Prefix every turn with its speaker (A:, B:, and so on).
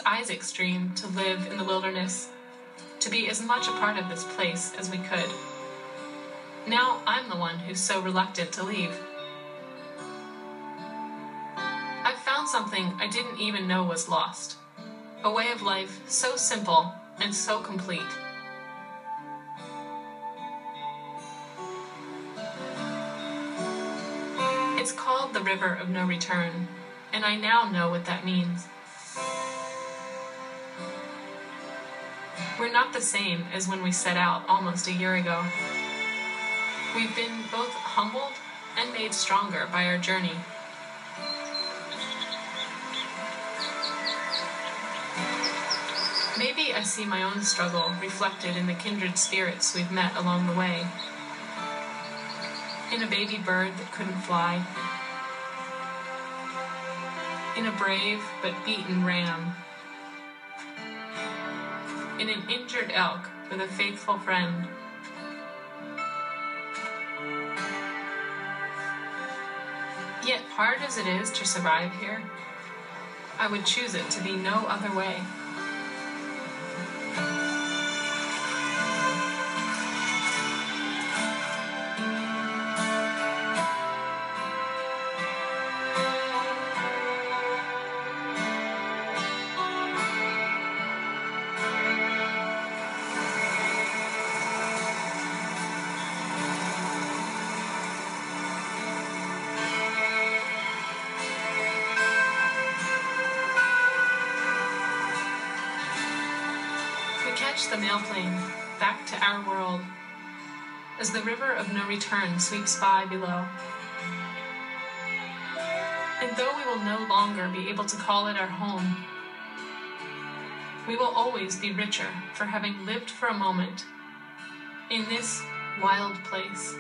A: Isaac's dream to live in the wilderness, to be as much a part of this place as we could. Now I'm the one who's so reluctant to leave. I've found something I didn't even know was lost. A way of life so simple and so complete. It's called the River of No Return, and I now know what that means. We're not the same as when we set out almost a year ago. We've been both humbled and made stronger by our journey. Maybe I see my own struggle reflected in the kindred spirits we've met along the way. In a baby bird that couldn't fly. In a brave but beaten ram. In an injured elk with a faithful friend. Yet hard as it is to survive here, I would choose it to be no other way. Catch the mail plane back to our world as the River of No Return sweeps by below. And though we will no longer be able to call it our home, we will always be richer for having lived for a moment in this wild place.